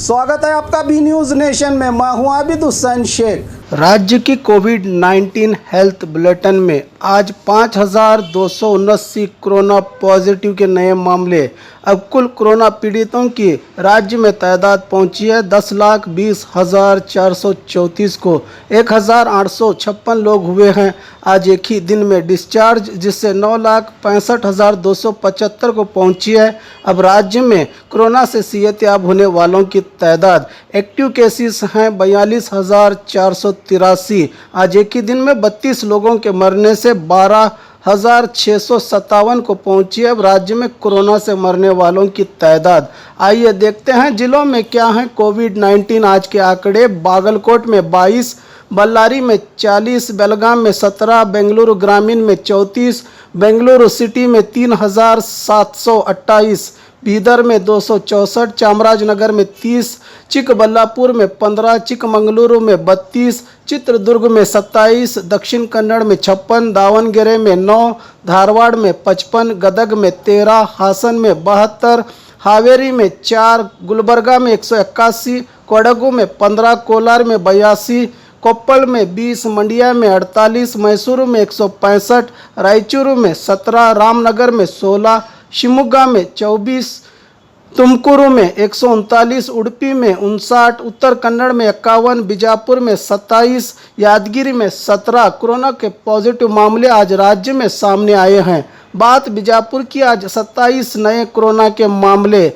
स्वागत है आपका बी न्यूज़ नेशन में। मैं हूं आबिद हुसैन शेख। राज्य की कोविड-19 हेल्थ बुलेटिन में आज 5,279 कोरोना पॉजिटिव के नए मामले। अब कुल कोरोना पीड़ितों की राज्य में तादाद पहुंची है 10,20,434 को। 1,856 लोग हुए हैं आज एक ही दिन में डिस्चार्ज, जिससे 9,65,275 को पहुंची है। अब राज्य में कोरोना से सेहतयाब होने वालों की तादाद, एक्टिव केसेस हैं 42,483। आज एक ही दिन में 32 लोगों के मरने से 12,657 को पहुंची है अब राज्य में कोरोना से मरने वालों की तादाद। आइए देखते हैं जिलों में क्या है कोविड-19 आज के आंकड़े। बागलकोट में 22, बल्लारी में 40, बेलगाम में 17, बेंगलुरु ग्रामीण में 34, बेंगलुरु सिटी में 3,728, बीदर में 264, चामराजनगर में 30, चिकबल्लापुर में 15, चिकमंगलुरु में 32, चित्रदुर्ग में 27, दक्षिण कन्नड़ में 56, दावणगेरे में 9, धारवाड़ में 55, गदग में 13, हासन में 72, हावेरी में 4, गुलबर्गा में 181, कोडगु में 15, कोलार में 82, कोप्पल में 20, मंडिया में 48, मैसूरू में 165, रायचूरू में 17, रामनगर में 16, शिमोगा में 24, तुमकुरु में 139, उडुपी में 59, उत्तर कन्नड़ में 51, बीजापुर में 27, यादगिरी में 17 कोरोना के पॉजिटिव मामले आज राज्य में सामने आए हैं। बात बीजापुर की, आज 27 नए कोरोना के मामले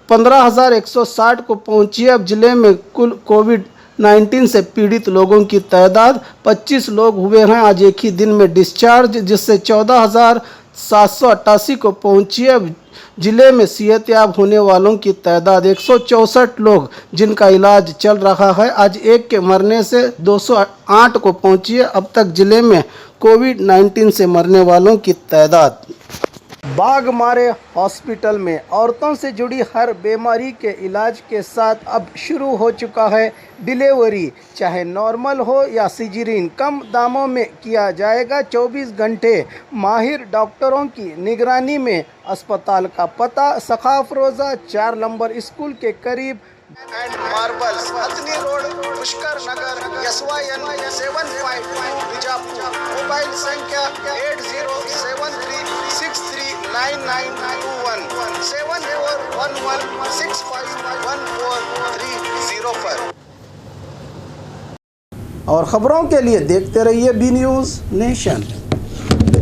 15,160 को पहुंची। अब जिले में कुल कोविड-19 से पीड़ित लोगों की तादाद 25 लोग हुए हैं आज एक ही दिन में डिस्चार्ज, जिससे 14,788 को पहुंची। अब जिले में सेहतयाब होने वालों की तादाद 164 लोग जिनका इलाज चल रहा है आज एक के मरने से 208 को पहुंची है अब तक जिले में कोविड-19 से मरने वालों की तादाद। बाघमारे हॉस्पिटल में औरतों से जुड़ी हर बीमारी के इलाज के साथ अब शुरू हो चुका है डिलीवरी, चाहे नॉर्मल हो या सिजेरियन, कम दामों में किया जाएगा। 24 घंटे माहिर डॉक्टरों की निगरानी में। अस्पताल का पता सखाफ रोज़ा 4 नंबर स्कूल के करीब एंड मार्बल्स, अतनी रोड, पुष्कर नगर, SYN 752 बीजापुर। मोबाइल संख्या 8073639921 7411651430 पर। और खबरों के लिए देखते रहिए बी न्यूज़ नेशन।